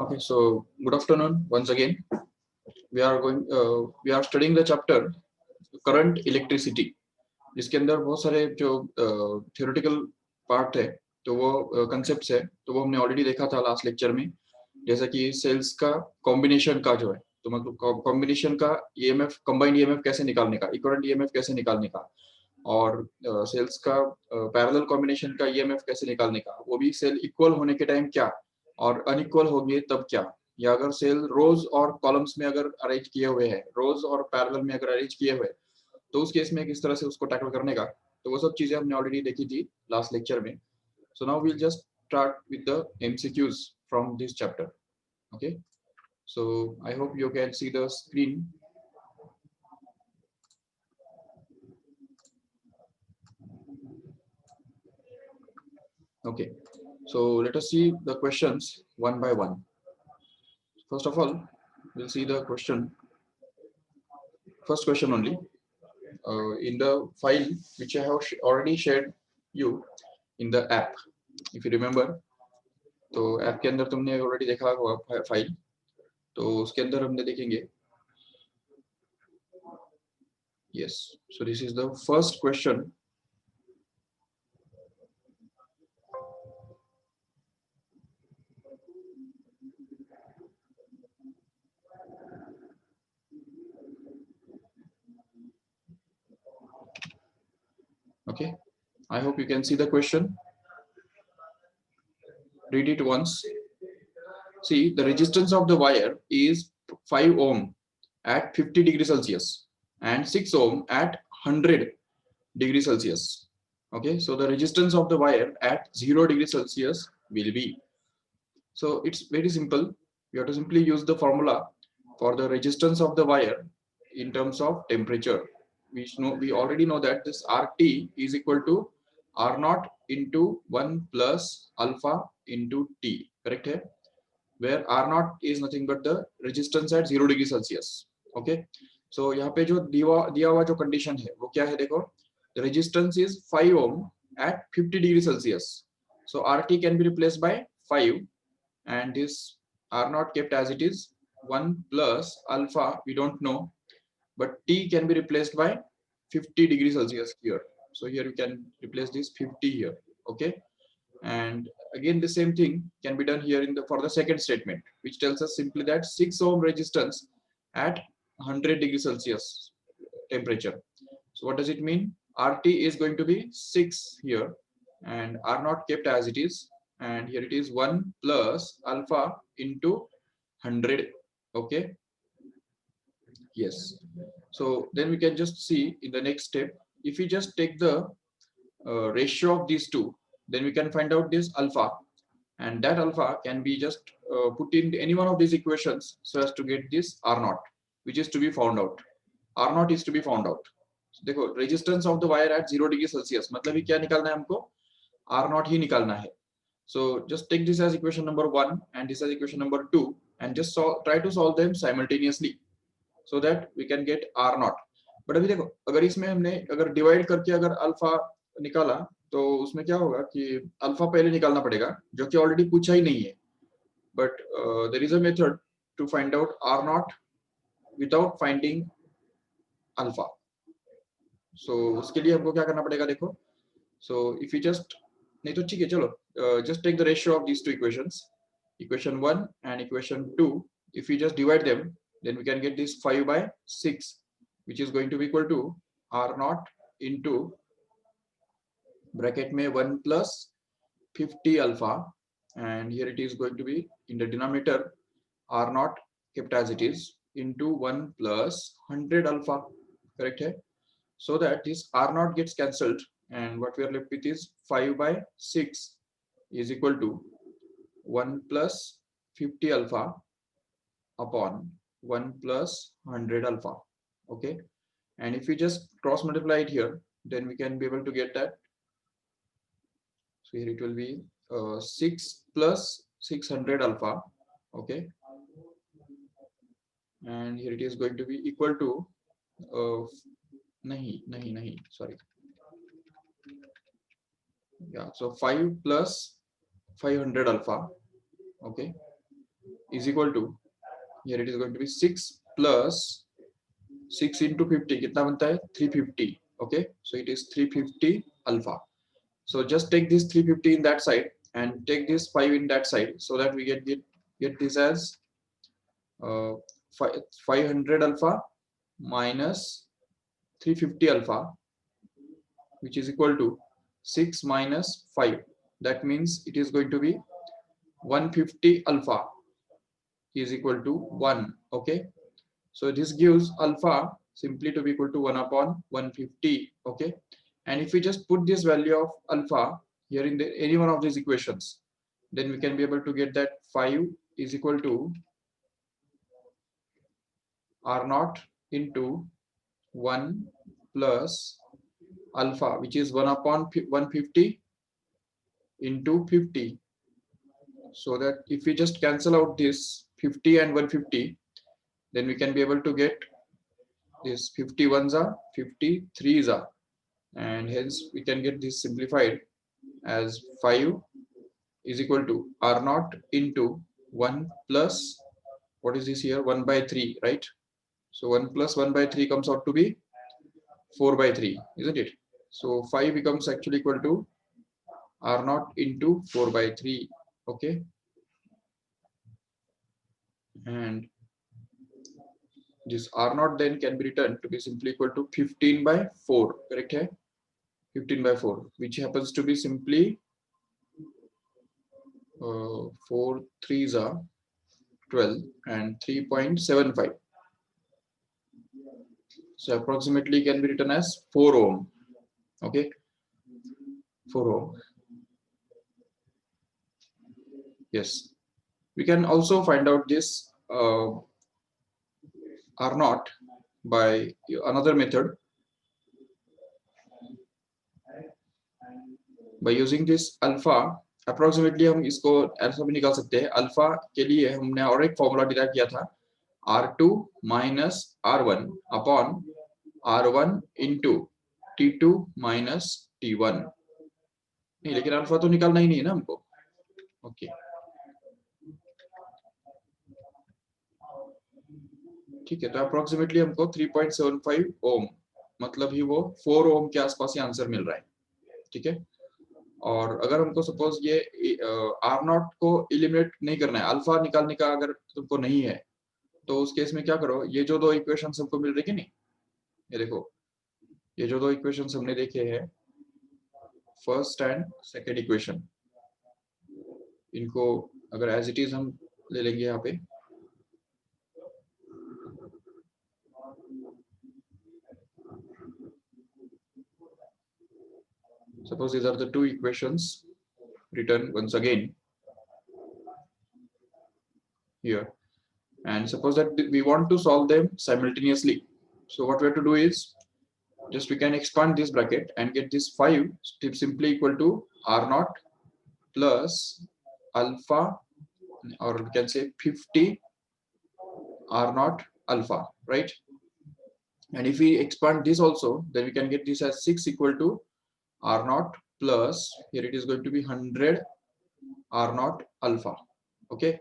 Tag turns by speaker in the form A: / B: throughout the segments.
A: Okay, so good afternoon once again. We are studying the chapter current electricity, जिसके अंदर बहुत सारे जो theoretical part है, तो वो concepts है, तो वो हमने already देखा था last lecture में, जैसा कि cells का combination का जो है, तो मतलब combination का EMF combined EMF कैसे निकालने का, equivalent EMF कैसे निकालने का, और सेल्स का पैरेलल कॉम्बिनेशन का ईएमएफ कैसे निकालने का, वो भी सेल इक्वल होने के टाइम क्या और अनइक्वल होंगे तब क्या, या अगर सेल रोज और कॉलम्स में अगर अरेंज किए हुए हैं, रोज और पैरेलल में अगर अरेंज किए हुए, तो उस केस में किस तरह से उसको टैकल करने का, तो वो सब चीजें हमने ऑलरेडी देखी थी लास्ट लेक्चर में. So now we'll just start with the MCQs from this chapter. Okay, so I hope you can see the screen. Okay, so let us see the questions one by one. First of all, we'll see the question. First question only. In the file which I have already shared you in the app. If you remember, तो app के अंदर तुमने already देखा होगा file, तो उसके अंदर हमने देखेंगे. Yes, so this is the first question. Okay, I hope you can see the question. Read it once. See, the resistance of the wire is 5 ohm at 50 degrees Celsius and 6 ohm at 100 degrees Celsius. Okay, so the resistance of the wire at 0 degrees Celsius will be. So it's very simple. You have to simply use the formula for the resistance of the wire in terms of temperature. We already know that this RT is equal to R naught into 1 plus alpha into T. Correct है? Where R naught is nothing but the resistance at 0 degree Celsius. Okay. So यहाँ पे जो दिया हुआ जो condition है वो क्या है, देखो. The resistance is 5 ohm at 50 degree Celsius. So RT can be replaced by 5, and this R naught kept as it is 1 plus alpha, we don't know, but T can be replaced by 50 degrees Celsius here. So here you can replace this 50 here. Okay. And again the same thing can be done here in the for the second statement, which tells us simply that 6 ohm resistance at 100 degrees Celsius temperature. So what does it mean? RT is going to be 6 here, and R naught kept as it is, and here it is 1 plus alpha into 100. Okay, yes. So then we can just see in the next step, if we just take the ratio of these two, then we can find out this alpha, and that alpha can be just put in any one of these equations so as to get this R naught, which is to be found out. R naught is to be found out. So, देखो, resistance of the wire at 0 degree Celsius, मतलब ये क्या निकालना है हमको? R naught ही निकालना है. So just take this as equation number 1 and this as equation number 2, and just try to solve them simultaneously so that we can get R naught. But अभी देखो, अगर इसमें हमने अगर divide करके अगर अल्फा निकाला, तो उसमें क्या होगा कि अल्फा पहले निकालना पड़ेगा, जो कि ऑलरेडी पूछा ही नहीं है. But there is a method to find out R naught without finding alpha. So उसके लिए हमको क्या करना पड़ेगा, देखो. So if you just, नहीं तो ठीक है, चलो, just take the ratio of these two equations, equation 1 and equation 2. If we just divide them, then we can get this 5 by 6, which is going to be equal to R naught into bracket में 1 plus 50 alpha, and here it is going to be in the denominator R naught kept as it is into 1 plus 100 alpha. Correct है? So that this R naught gets cancelled, and what we are left with is 5 by 6 is equal to 1 plus 50 alpha upon 1 plus 100 alpha. Okay, and if we just cross multiply it here, then we can be able to get that. So here it will be 6 plus 600 alpha. Okay, and here it is going to be equal to nahi, sorry. Yeah, so 5 plus 500 alpha. Okay, is equal to, here it is going to be 6 plus 6 into 50 कितना बनता है 350. Okay, so it is 350 alpha. So just take this 350 in that side and take this 5 in that side, so that we get this as 500 alpha minus 350 alpha, which is equal to 6 minus 5. That means it is going to be 150 alpha is equal to 1. Okay, so this gives alpha simply to be equal to 1 upon 150. Okay, and if we just put this value of alpha here in any one of these equations, then we can be able to get that 5 is equal to r naught into 1 plus alpha, which is 1 upon 150 into 50. So that if we just cancel out this 50 and 150, then we can be able to get this 51s are 53s are, and hence we can get this simplified as 5 is equal to r naught into 1 plus, what is this here, 1 by 3, right? So 1 plus 1 by 3 comes out to be 4 by 3, isn't it? So 5 becomes actually equal to r naught into 4 by 3. Okay, and this r naught then can be written to be simply equal to 15 by 4, correct hai? 15 by 4, which happens to be simply 4 3s are 12 and 3.75. So approximately can be written as 4 ohm. Okay, 4 ohm. Yes, we can also find out this r naught by another method, by using this alpha. Approximately हम इसको ऐसा भी निकाल सकते हैं, alpha के लिए हमने और एक फॉर्मूला डिराइव किया था, R2 minus R1 upon R1 into T2 minus T1. नहीं, लेकिन अल्फा तो निकालना ही नहीं है ना हमको. ओके, ठीक है, तो अप्रोक्सीमेटली हमको 3.75 ओम, मतलब ही वो 4 ओम के आसपास ही आंसर मिल रहा है. ठीक है, और अगर हमको सपोज ये आर नॉट को एलिमिनेट नहीं करना है, अल्फा निकालने का अगर तुमको नहीं है, तो उस केस में क्या करो, ये जो दो इक्वेशन हमको मिल रही है नहीं, ये देखो, ये जो दो इक्वेशन हमने देखे हैं, फर्स्ट एंड सेकेंड इक्वेशन, इनको अगर एज इट इज हम ले लेंगे यहाँ पे, suppose these are the two equations written once again here, and suppose that we want to solve them simultaneously. So what we have to do is just we can expand this bracket and get this 5 simply equal to r naught plus alpha, or we can say 50 r naught alpha, right? And if we expand this also, then we can get this as 6 equal to r naught plus, here it is going to be 100 r naught alpha. Okay,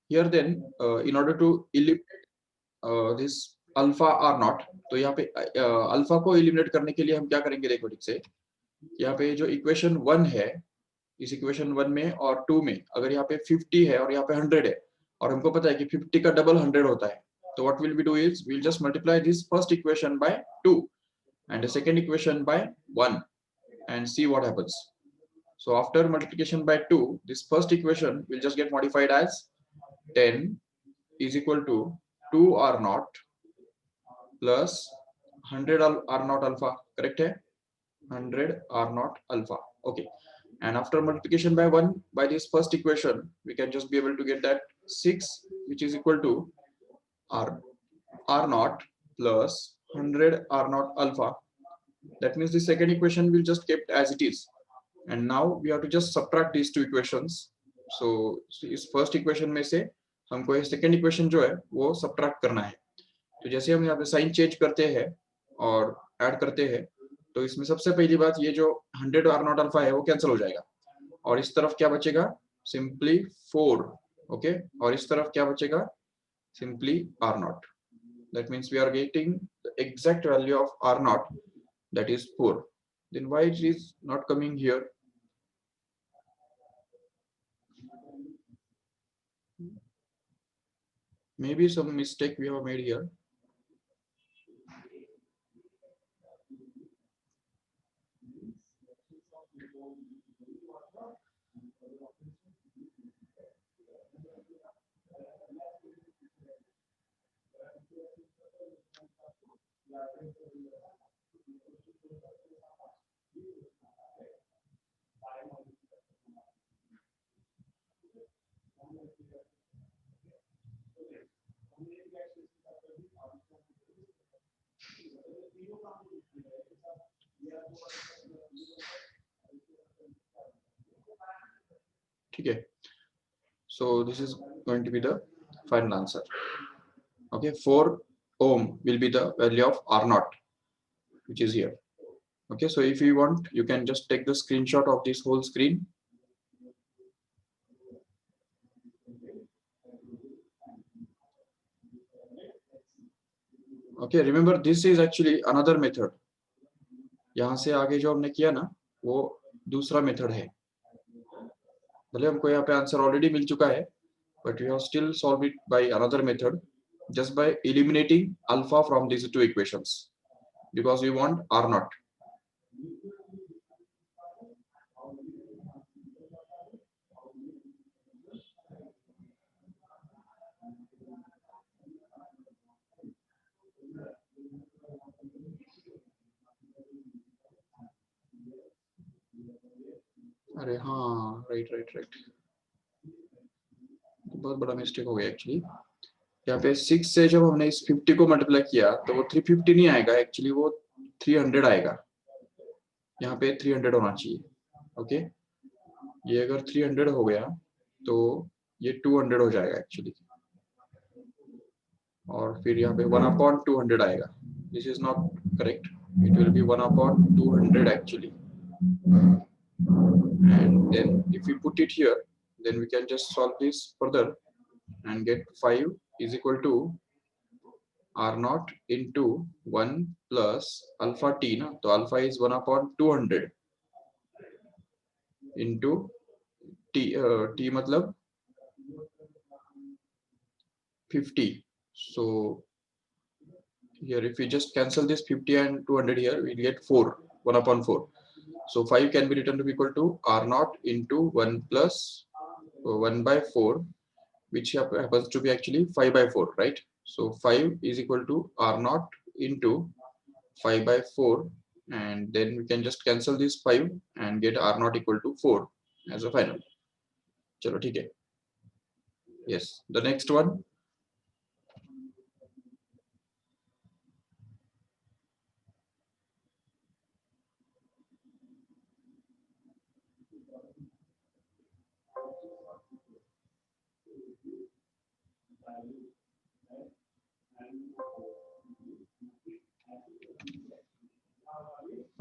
A: here then in order to eliminate this alpha r naught, तो यहाँ पे alpha को eliminate करने के लिए हम क्या करेंगे, देखो ठीक से, यहाँ पे जो इक्वेशन 1 है, इस इक्वेशन 1 में और 2 में अगर यहाँ पे 50 है और यहाँ पे 100 है, और हमको पता है कि 50 का डबल 100 होता है, तो what will we do is we'll just multiply this first equation by 2 and the second equation by 1 and see what happens. So after multiplication by 2, this first equation will just get modified as 10 is equal to 2 r naught plus 100 r naught alpha, correct hai? 100 r naught alpha. Okay, and after multiplication by 1 by this first equation, we can just be able to get that 6, which is equal to r naught plus 100 r naught alpha. That means the second equation will just kept as it is, and now we have to just subtract these two equations. So इस first equation में से हमको ये second equation जो है वो subtract करना है. तो जैसे हम यहाँ पे साइन चेंज करते हैं और ऐड करते हैं, तो इसमें सबसे पहली बात, ये जो 100 r naught alpha है वो कैंसिल हो जाएगा, और इस तरफ क्या बचेगा, सिंपली 4 ओके और इस तरफ क्या बचेगा simply r naught. That means we are getting the exact value of r naught, that is 4. Then why it is not coming here? Maybe some mistake we have made here. Okay, so this is going to be the final answer. Okay, 4 ohm will be the value of r naught, which is here. Okay, so if you want, you can just take the screenshot of this whole screen. Okay, remember this is actually another method. यहाँ से आगे जो हमने किया ना वो दूसरा method है. भले हमको यहाँ पे आंसर ऑलरेडी मिल चुका है, but we have still solved it by another method, just by eliminating alpha from these two equations, because we want r naught. अरे हाँ, राइट राइट राइट, बहुत बड़ा मिस्टेक हो गया एक्चुअली. यहाँ पे 6 से जब हमने इस 50 को मल्टीप्लाई किया तो वो 350 नहीं आएगा, एक्चुअली वो 300 आएगा. यहाँ पे 300 होना चाहिए. ओके, ये अगर 300 हो गया तो ये 200 हो जाएगा एक्चुअली, और फिर यहाँ पे 1/200 आएगा. This is not correct, it will be 1/200 actually. And then if we put it here, then we can just solve this further and get 5 is equal to r naught into 1 plus alpha t ना, तो alpha is 1/200 into t, t मतलब 50. So here if we just cancel this 50 and 200 here, we get 4, 1/4. So 5 can be written to be equal to r naught into 1 plus 1/4, which happens to be actually 5/4, right? So 5 is equal to r naught into 5/4, and then we can just cancel this 5 and get r naught equal to 4 as a final. Chalo, ठीक है. Yes, the next one.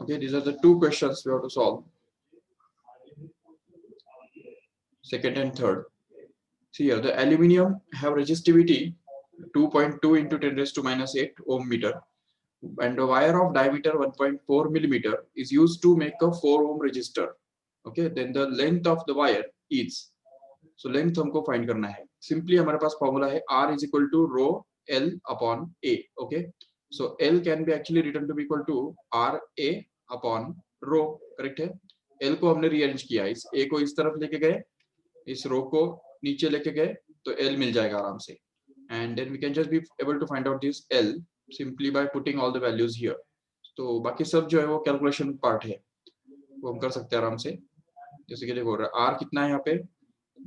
A: Okay, these are the two questions we have to solve. Second and third. See here, the aluminium have resistivity 2.2 into 10 raised to minus 8 ohm meter, and a wire of diameter 1.4 millimeter is used to make a 4 ohm resistor. Okay, then the length of the wire is, so length हमको find करना है. Simply हमारे पास formula है R is equal to rho L upon A. Okay, so L can be actually written to be equal to R A upon rho. correct है. L को हमने rearrange किया, इस A को इस तरफ लेके गए, इस रो को नीचे लेके गए, तो L मिल जाएगा आराम से. And then we can just be able to find out this L simply by putting all the values here. तो बाकी सब जो है वो कैलकुलेशन पार्ट है, वो हम कर सकते हैं आराम से. जैसे कि देखो R कितना है यहाँ पे,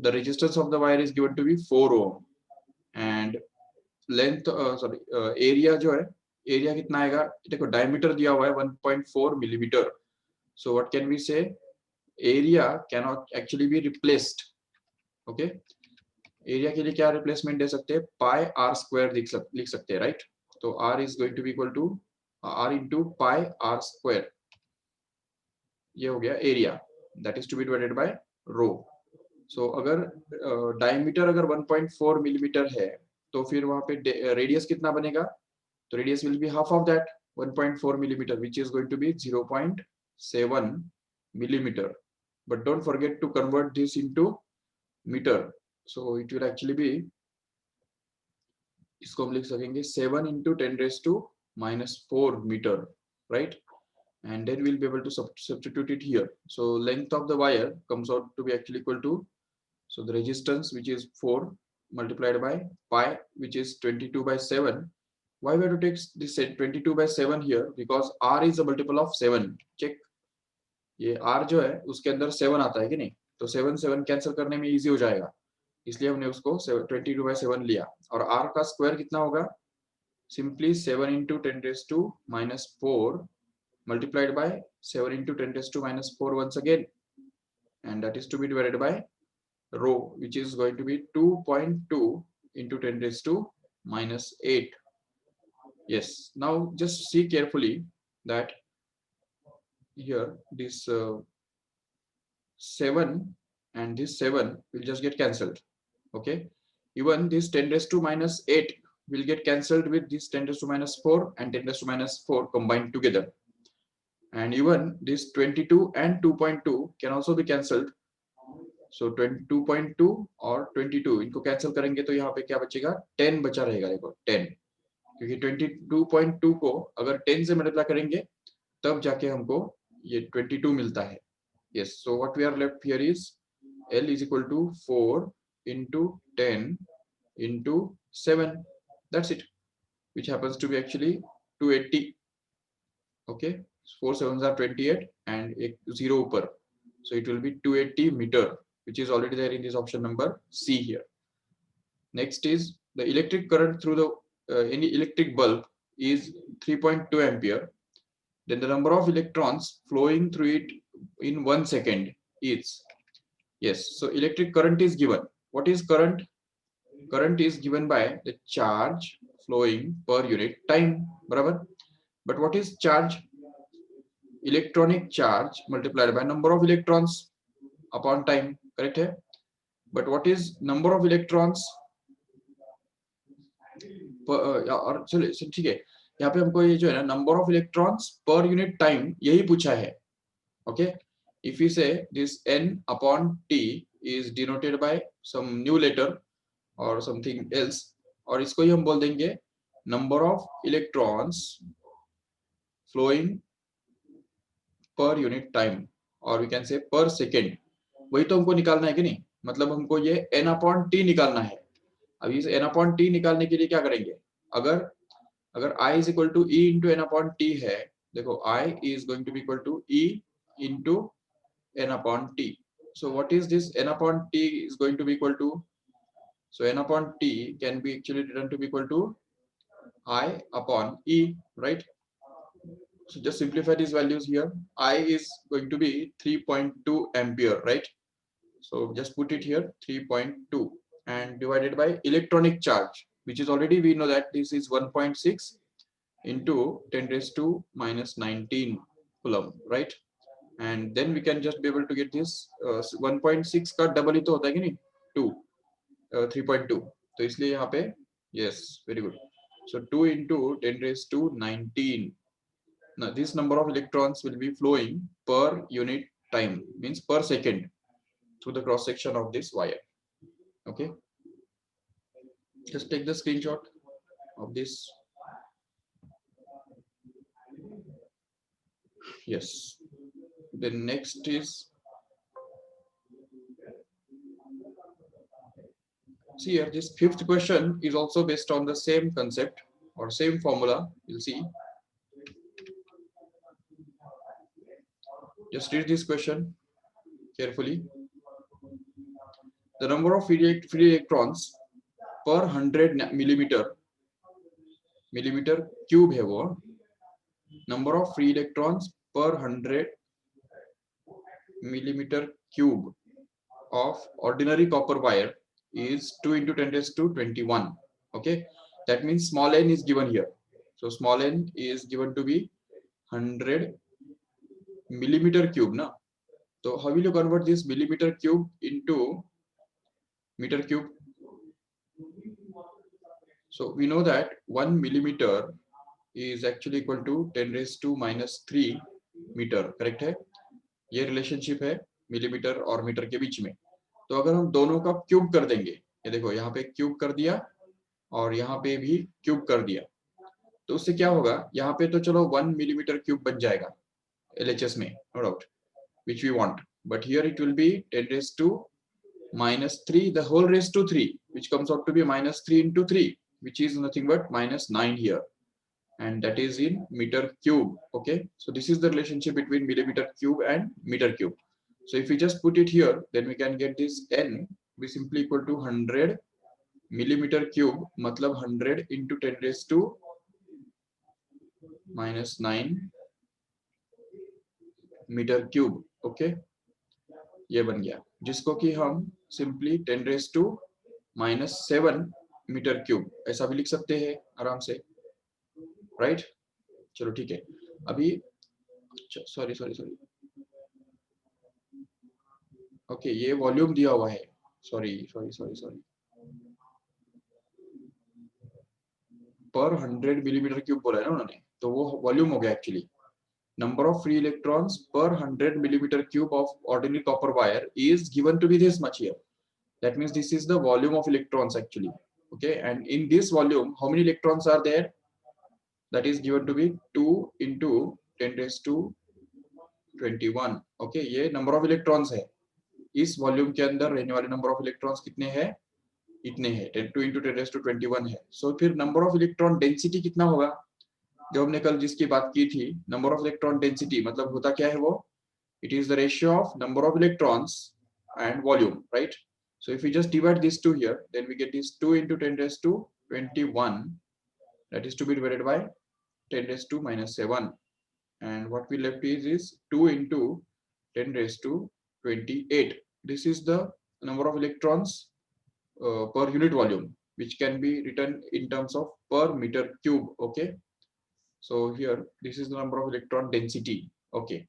A: the resistance of the wire is given to be 4 ohm, and length area जो है, area कितना आएगा, देखो diameter दिया हुआ है 1.4 millimeter. So what can we say, area cannot actually be replaced. Okay, area के लिए क्या रिप्लेसमेंट दे सकते हैं, पाई आर स्क्वायर लिख सकते हैं, राइट. तो r is going to be equal to r into pi r square. ये हो गया area, that is to be divided by rho. So अगर डायमीटर अगर 1.4 मिलीमीटर है तो फिर वहां पे रेडियस कितना बनेगा? तो radius will be half of that 1.4 millimeter, which is going to be 0.7 millimeter. But don't forget to convert this into meter. So it will actually be, इसको हम लिख सकेंगे 7 into 10 raised to minus 4 meter, right? And then we'll be able to substitute it here. So length of the wire comes out to be actually equal to, so the resistance, which is 4 multiplied by pi, which is 22 by 7. Why we have to take this 22 by 7 here? Because r is a multiple of 7. Check, ये r जो है उसके अंदर 7 आता है कि नहीं, तो 7 7 कैंसिल करने में इजी हो जाएगा, इसलिए हमने उसको 22 by 7 लिया। और r का स्क्वायर कितना होगा? Simply 7 into 10 raised to minus 4 multiplied by 7 into 10 raised to minus 4 once again, and that is to be divided by rho, which is going to be 2.2 into 10 raised to minus 8. Yes, now just see carefully that here this 7 and this 7 will just get cancelled. Okay, even this 10 raised to minus 8 will get cancelled with this 10 raised to minus 4 and 10 raised to minus 4 combined together, and even this 22 and 2.2 can also be cancelled. So 22.2 और 22 इनको cancel करेंगे तो यहाँ पे क्या बचेगा? 10 बचा रहेगा। देखो 10, क्योंकि 22.2 को अगर 10 से मल्टीप्लाई करेंगे तब जाके हमको ये 22 मिलता है। Yes, so what we are left here is L is equal to 4 into 10 into 7. That's it, which happens to be actually 280. Okay, 4 7s are 28 and एक 0 ऊपर, so it will be 280 meter, which is already there in this option number C here. Next is the electric current through the any electric bulb is 3.2 ampere. Then the number of electrons flowing through it in 1 second is, yes, so electric current is given. What is current? Current is given by the charge flowing per unit time, barabar. But what is charge? Electronic charge multiplied by number of electrons upon time, correct है? But what is number of electrons? और चलिए ठीक है, यहाँ पे हमको ये जो है ना number of electrons per unit time यही पूछा है। Okay, if you say this n upon t is denoted by some new letter और समथिंग एल्स, और इसको ही हम बोल देंगे number of electrons flowing per unit time, और we can say per second. वही तो हमको निकालना है कि नहीं, मतलब हमको ये n अपॉन t निकालना है। अभी इस n अपॉन t निकालने के लिए क्या करेंगे? अगर I is equal to E into n upon t है, देखो I is going to be equal to E into n upon t. So what is this n upon t is going to be equal to, so n upon t can be actually written to be equal to I upon E, right? So just simplify these values here. I is going to be 3.2 ampere, right? So just put it here 3.2 and divided by electronic charge, which is already we know that this is 1.6 into 10 raised to minus 19 coulomb, right? And then we can just be able to get this 1.6 का double ही तो होता है कि नहीं, 2 3.2, तो इसलिए यहाँ पे yes, very good. So 2 into 10 raised to 19. Now this number of electrons will be flowing per unit time, means per second, through the cross section of this wire. Okay, just take the screenshot of this. Yes, then next is, see here, this fifth question is also based on the same concept or same formula. You'll see, just read this question carefully. The number of free electrons per 100 millimeter cube है वो, number of free electrons per 100 millimeter cube of ordinary copper wire is 2 into 10 raised to 21. Okay, that means small n is given here. So small n is given to be 100 millimeter cube, na? So how will you convert this millimeter cube into meter cube. So we know that 1 millimeter is actually equal to 10 raised to minus 3 metre, correct है? ये relationship है millimetre और metre के बीच में. तो अगर हम दोनों का क्यूब कर देंगे, ये देखो यहाँ पे क्यूब कर दिया और यहाँ पे भी क्यूब कर दिया, तो उससे क्या होगा, यहाँ पे तो चलो 1 मिलीमीटर क्यूब बन जाएगा LHS में, no doubt, which we want, but here it will be 10 raised to minus 3 the whole raised to 3, which comes out to be minus 3 into 3, which is nothing but minus 9 here, and that is in meter cube. Okay, so this is the relationship between millimeter cube and meter cube. So if we just put it here, then we can get this n be simply equal to 100 millimeter cube, matlab 100 into 10 raised to minus 9 metre cube. Okay, ये बन गया, जिसको कि हम simply 10 raise to minus 7 metre cube ऐसा भी लिख सकते हैं आराम से, राइट? चलो ठीक है. अभी सॉरी, ओके, ये वॉल्यूम दिया हुआ है, सॉरी, पर 100 मिलीमीटर क्यूब बोला है ना उन्होंने, तो वो वॉल्यूम हो गया actually. Number of free electrons per 100 millimeter cube of ordinary copper wire is given to be this much here. That means this is the volume of electrons actually. Okay, and in this volume, how many electrons are there? That is given to be 2 into 10 raised to 21. Okay, ये number of electrons है. इस volume के अंदर रहने वाले number of electrons कितने हैं? इतने हैं, 2 into 10 raised to 21 है. So फिर नंबर ऑफ इलेक्ट्रॉन डेंसिटी कितना होगा? जो हमने कल जिसकी बात की थी, नंबर ऑफ इलेक्ट्रॉन डेंसिटी मतलब होता क्या है वो? It is the ratio of number of electrons and volume, right? So if we just divide this to here, then we get this 2 into 10 raised to 21, that is to be divided by 10 raised to minus 7, and what we left is 2 into 10 raised to 28. This is the number of electrons per unit volume, which can be written in terms of per meter cube. Okay, so here this is the number of electron density. Okay,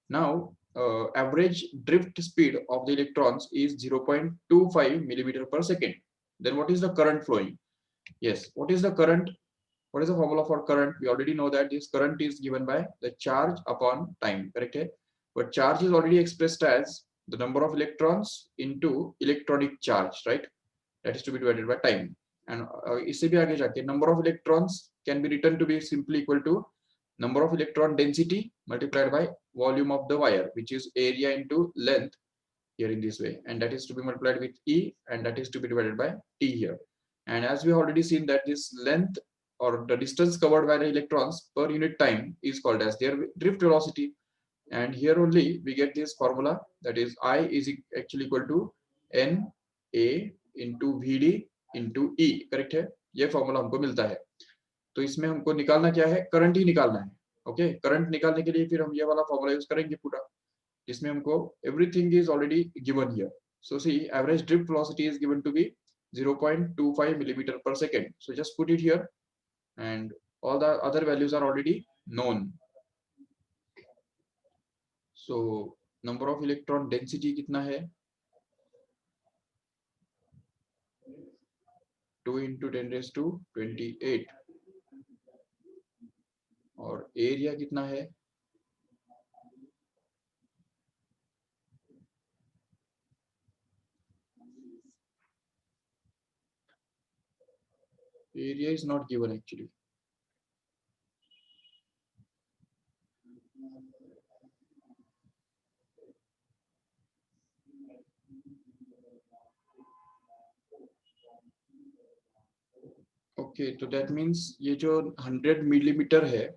A: now average drift speed of the electrons is 0.25 millimeter per second. Then what is the current flowing? Yes, what is the current? What is the formula for current? We already know that this current is given by the charge upon time, correct? But charge is already expressed as the number of electrons into electronic charge, right? That is to be divided by time. And इससे भी आगे जाके number of electrons can be written to be simply equal to number of electron density multiplied by volume of the wire, which is area into length here in this way, and that is to be multiplied with E, and that is to be divided by T here. And as we have already seen that this length or the distance covered by the electrons per unit time is called as their drift velocity. And here only we get this formula, that is I is actually equal to NA into VD into E, correct है? ये formula हमको मिलता है. तो इसमें हमको निकालना क्या है? करंट ही निकालना है. ओके, करंट निकालने के लिए फिर हम ये वाला फॉर्मूला यूज करेंगे पूरा, जिसमें हमको everything is already given here. So see average drift velocity is given to be 0.25 millimeter per second. So just put it here, and all the other values are already known. So number of electron density कितना है? 2 into 10 raised to 28. और area कितना है? Area is not given actually. Okay, तो that means ये जो 100 millimetre है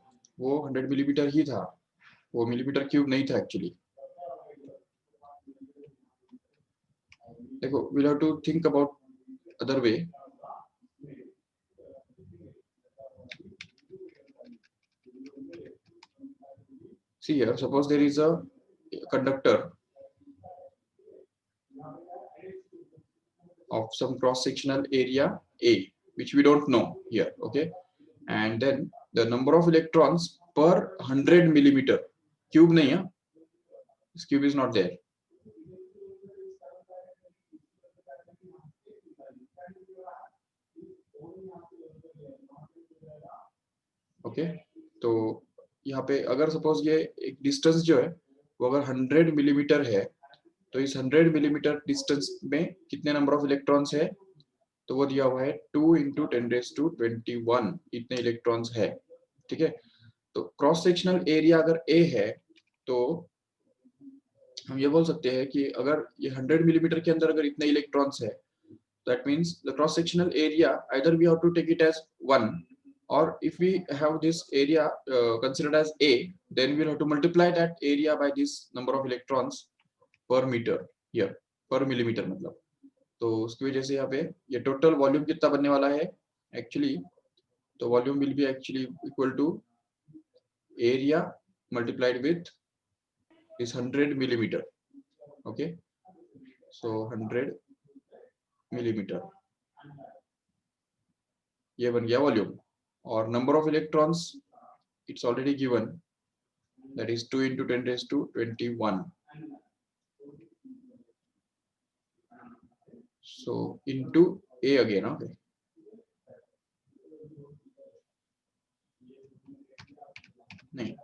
A: वो 100 मिलीमीटर ही था, वो मिलीमीटर क्यूब नहीं था एक्चुअली. देखो, we'll have to think about other way. See here, suppose there is a conductor of some cross-sectional area A, which we don't know here, okay? And then the number of electrons per 100 millimeter cube nahi hai, this cube is not there. Okay, तो यहाँ पे अगर suppose ये एक distance जो है वो अगर 100 मिलीमीटर है, तो इस 100 मिलीमीटर डिस्टेंस में कितने नंबर ऑफ इलेक्ट्रॉन्स है, तो वो दिया हुआ है 2 इंटू 10⁻21 इतने इलेक्ट्रॉन्स है। ठीक है, तो क्रॉस सेक्शनल एरिया अगर ए है तो हम ये बोल सकते हैं कि अगर ये 100 मिलीमीटर के अंदर अगर इतने इलेक्ट्रॉन्स है, that means the cross sectional area either we have to take it as 1, or if we have this area considered as a, then we'll have to multiply that area by this number of electrons per meter here, per millimeter मतलब। तो उसकी वजह से यहाँ पे ये total volume कितना बनने वाला है एक्चुअली, तो volume will be actually equal to area multiplied with इस 100 मिलीमीटर। ओके, सो 100 मिलीमीटर ये बन गया वॉल्यूम, और number of electrons it's already given, that is 2 into 10⁻21. So into a again, okay. नहीं,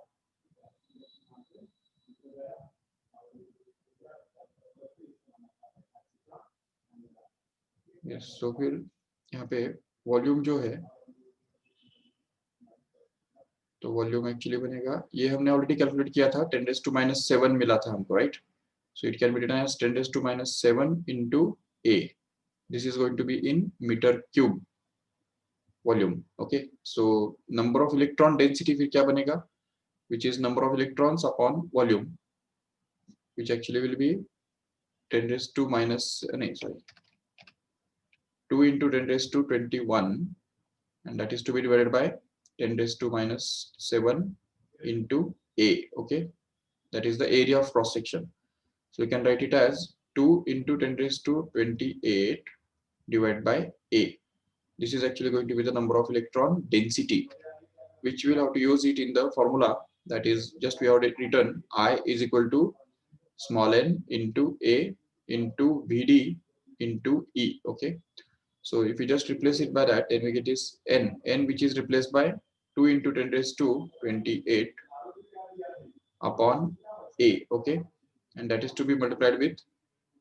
A: yes, so फिर यहाँ पे वॉल्यूम जो है, तो वॉल्यूम एक्चुअली बनेगा, ये हमने ऑलरेडी कैलकुलेट किया था, 10⁻⁻7 मिला था हमको, right. So it can be written as 10⁻⁻7 into a. This is going to be in meter cube volume. Okay, so number of electron density फिर क्या बनेगा, which is number of electrons upon volume, which actually will be 2 into 10⁻21, and that is to be divided by 10⁻⁻7 into a. Okay, that is the area of cross section. So you can write it as 2 into 10⁻28 divided by a. This is actually going to be the number of electron density, which we'll have to use it in the formula, that is just we have written I is equal to small n into a into vd into e. Okay, so if we just replace it by that, then we get this n which is replaced by 2 into 10⁻28 upon a. Okay, and that is to be multiplied with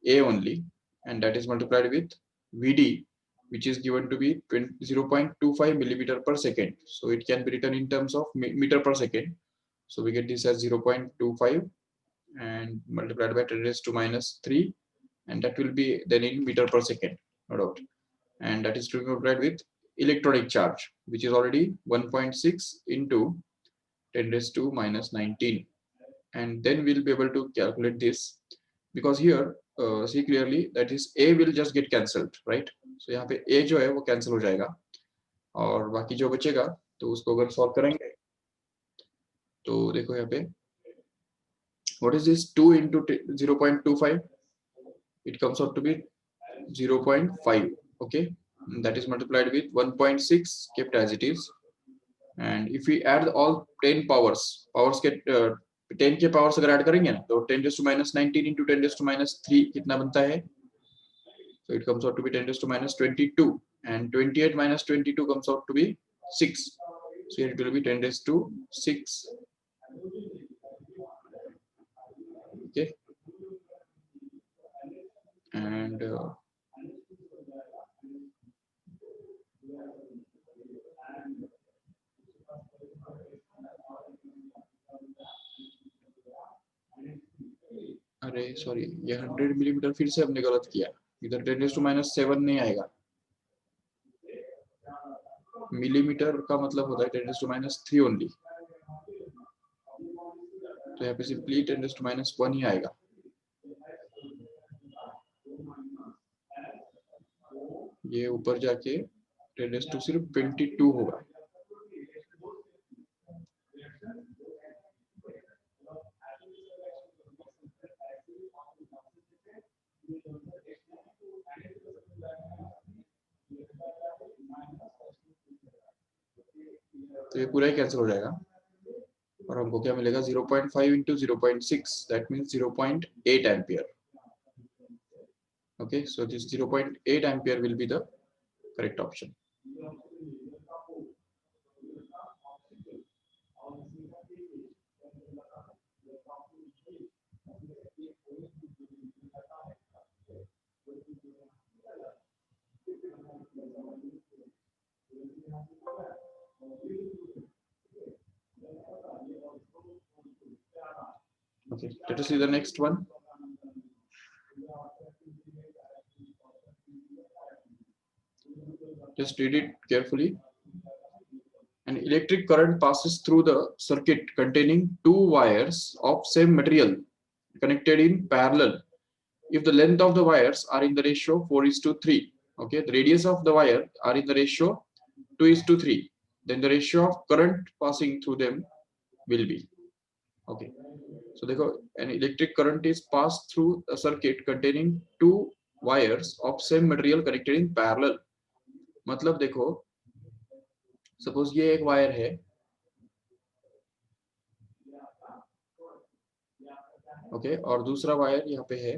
A: a only, and that is multiplied with vd, which is given to be 0.25 millimeter per second. So it can be written in terms of meter per second. So we get this as 0.25 and multiplied by 10⁻⁻3, and that will be then in meter per second, no doubt. And that is to be multiplied with electronic charge, which is already 1.6 into 10⁻⁻19. And then we'll be able to calculate this, because here see clearly that is a will just get cancelled, right? So यहाँ पे a जो है वो cancel हो जाएगा, और बाकी जो बचेगा तो उसको अगर solve करेंगे तो देखो यहाँ पे what is this 2 into 0.25, it comes out to be 0.5. Okay, and that is multiplied with 1.6 kept as it is, and if we add all 10 powers get 10 के पावर्स अगर ऐड करेंगे ना, तो 10⁻⁻19 into 10⁻⁻3 कितना बनता है, so it comes out to be 10⁻⁻22, and 28 minus 22 comes out to be 6, so here it will be 10⁻⁶. Okay, and अरे sorry, ये 100 मिलीमीटर फिर से हमने गलत किया, इधर 10⁻⁻7 नहीं आएगा, मिलीमीटर का मतलब होता है 10⁻⁻3 ओनली, तो यहाँ पे सिंपली 10⁻⁻1 ही आएगा। ये ऊपर जाके 10⁻² सिर्फ 22 होगा। तो ये पूरा ही कैंसिल हो जाएगा, और हमको क्या मिलेगा 0.5 into 0.6, that means 0.8 ampere. Okay, so this 0.8 ampere will be the correct option. Okay, let us see the next one. Just read it carefully. An electric current passes through the circuit containing two wires of same material connected in parallel if the length of the wires are in the ratio 4:3. Okay, the radius of the wire are in the ratio 2:3. Then the ratio of current passing through them will be. Okay, so देखो, an electric current is passed through a circuit containing two wires of same material connected in parallel. मतलब देखो, suppose ये एक wire है, okay, और दूसरा wire यहाँ पे है,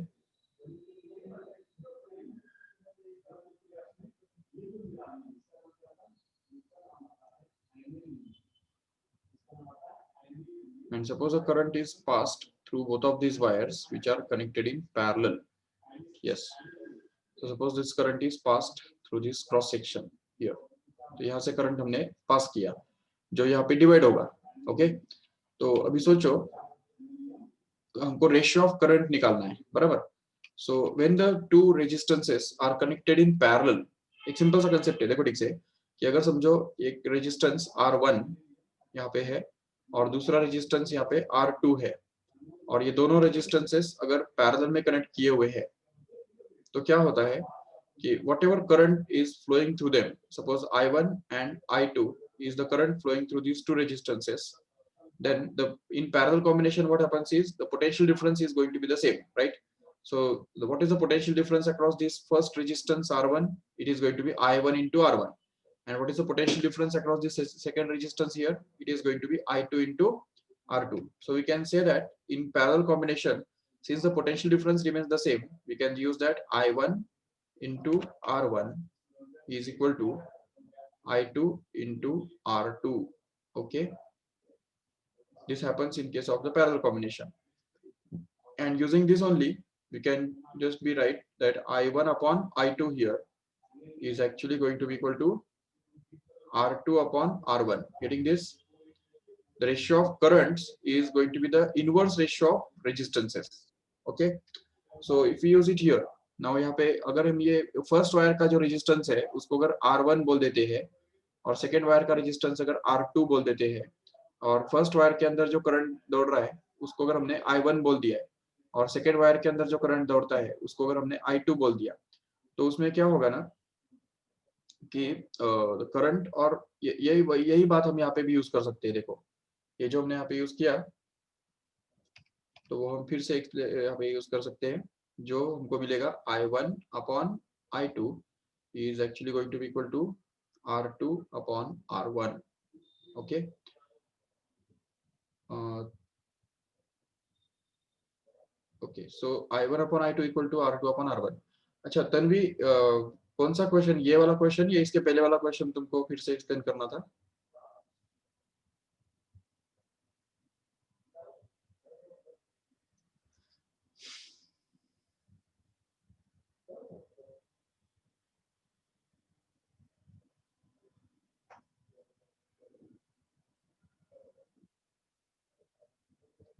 A: and suppose a current is passed through both of these wires which are connected in parallel. Yes, so suppose this current is passed through this cross section here. तो यहाँ से current हमने पास किया जो यहाँ पे डिवाइड होगा. ओके, तो अभी सोचो हमको रेशियो ऑफ करंट निकालना है, बराबर. So when the two resistances are connected in parallel, एक सिंपल सा कंसेप्ट है, देखो ठीक से, कि अगर समझो एक रेजिस्टेंस R1 यहाँ पे है और दूसरा रेजिस्टेंस यहाँ पे R2 है, और ये दोनों रेजिस्टेंसेस अगर पैरेलल में कनेक्ट किए हुए हैं, तो क्या होता है कि whatever current is flowing through them, suppose I1 and I2 is the current flowing through these two resistances, then in parallel combination what happens is the potential difference is going to be the same, right? So what is the potential difference across this first resistance R1? It is going to be I1 into R1. And what is the potential difference across this second resistance here? It is going to be I2 into R2. So we can say that in parallel combination, since the potential difference remains the same, we can use that I1 into R1 is equal to I2 into R2. Okay, this happens in case of the parallel combination, and using this only we can just be right that I1 upon I2 here is actually going to be equal to R2 upon R1. Getting this? The ratio of currents is going to be the inverse ratio of resistances. Okay, so if we use it here, now यहाँ पे अगर हम ये first wire का जो resistance है उसको अगर R1 बोल देते हैं और सेकेंड वायर का रेजिस्टेंस अगर R2 बोल देते हैं, और फर्स्ट वायर के अंदर जो करंट दौड़ रहा है उसको अगर हमने I1 बोल दिया है, और सेकेंड वायर के अंदर जो करंट दौड़ता है उसको अगर हमने I2 बोल दिया, तो उसमें क्या होगा ना कि करंट, और यही बात हम यहाँ पे भी यूज कर सकते हैं. देखो ये जो हमने यहाँ पे यूज किया, तो वो हम फिर से यहाँ पे यूज कर सकते हैं, जो हमको मिलेगा I1 upon I2 is actually going to be equal to R2 upon R1. Okay, okay, so I1 upon I2 equal to R2 upon R1. अच्छा तन्वी, कौन सा क्वेश्चन, ये वाला क्वेश्चन या इसके पहले वाला क्वेश्चन तुमको फिर से एक्सप्लेन करना था?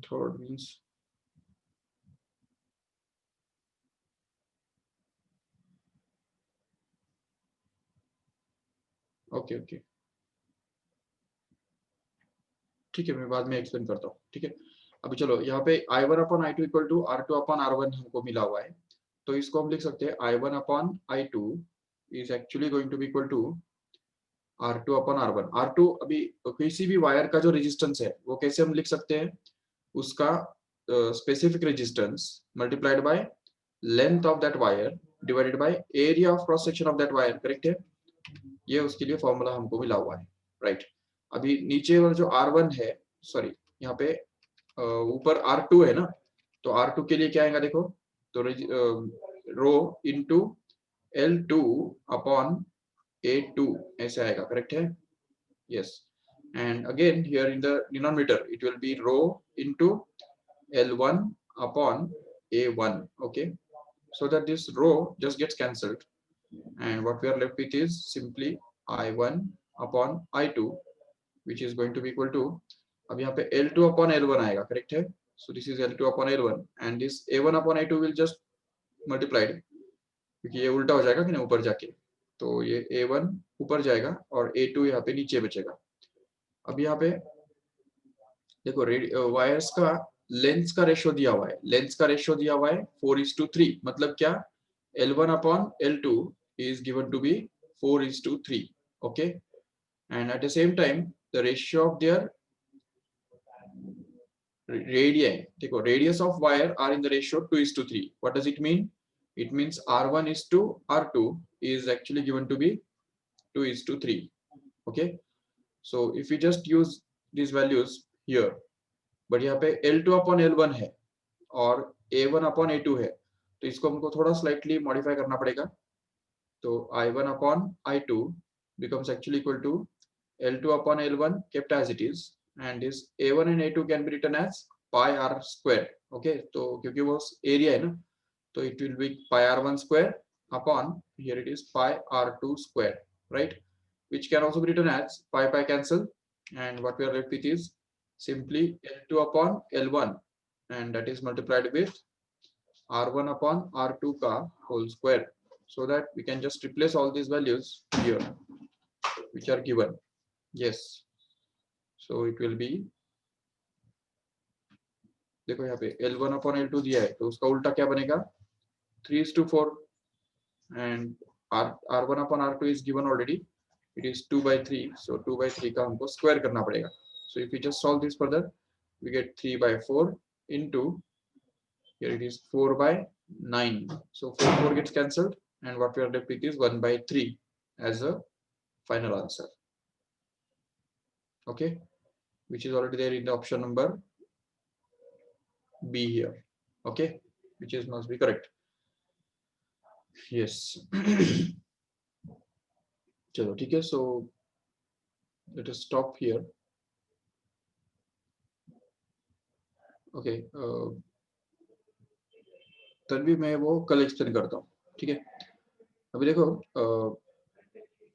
A: Third means ओके ओके, ठीक है, मैं बाद में एक्सप्लेन करता हूँ. ठीक है, अभी चलो यहाँ पे I1 upon I2 equal to R2 upon R1 हमको मिला हुआ है, तो इसको हम लिख सकते हैं I1 upon I2 is actually going to be equal to R2 upon R1. R2 अभी किसी भी वायर का जो रेजिस्टेंस है वो कैसे हम लिख सकते हैं, उसका specific resistance multiplied by length of that wire divided by area of cross section of that wire. Correct है, ये उसके लिए फॉर्मूला हमको मिला हुआ है, राइट. अभी नीचे वाला जो R1 है, सॉरी यहाँ पे ऊपर R2 है ना, तो R2 के लिए क्या आएगा देखो, तो रो इनटू L2 अपॉन A2 ऐसे आएगा. करेक्ट है, yes, and again here in the denominator it will be rho into L1 upon A1. Okay, so that this rho just gets cancelled, and what we are left with is simply I1 upon I2 which is going to be equal to, अब यहाँ पे L2 upon L1 आएगा, correct है? So this is L2 upon L1 and this A1 upon A2 will just multiplied, क्योंकि ये उल्टा हो जाएगा कि ना ऊपर जाके, तो ये A1 ऊपर जाएगा और A2 यहाँ पे नीचे बचेगा। अब यहाँ पे देखो वायर्स का लेंथ का रेशियो दिया हुआ है, लेंथ का रेशियो दिया हुआ है 4:3, मतलब क्या, L1 upon L2 is given to be 4:3, okay, and at the same time the ratio of their radii, देखो radius of wire are in the ratio 2:3. What does it mean? It means R1 is to R2 is actually given to be 2:3, okay. So if we just use these values here, but यहाँ पे L2 upon L1 है और A1 upon A2 है, तो इसको हमको थोड़ा slightly modify करना पड़ेगा। तो I1 upon I2 becomes actually equal to L2 upon L1 kept as it is, and this A1 and A2 can be written as pi r square, okay, तो क्योंकि वो एरिया है ना, तो it will be pi r1 square upon, here it is pi r2 square, right, which can also be written as pi cancel, and what we are left with is simply L2 upon L1, and that is multiplied with R1 upon R2 ka whole square, so that we can just replace all these values here which are given. Yes, so it will be, देखो यहाँ पे L1 upon L2 दिया है, तो उसका उल्टा क्या बनेगा, 3:4, and R1 upon R2 is given already, it is 2/3, so 2/3 का हमको स्क्वायर करना पड़ेगा. So if we just solve this further, we get 3/4 into, here it is 4/9, so 4 gets cancelled, and what we are left with is 1/3 as a final answer, okay, which is already there in the option number B here, okay, which is must be correct. Yes. चलो ठीक है, so let us stop here. Okay, तब भी मैं वो कल explain करता हूँ, ठीक है। अभी देखो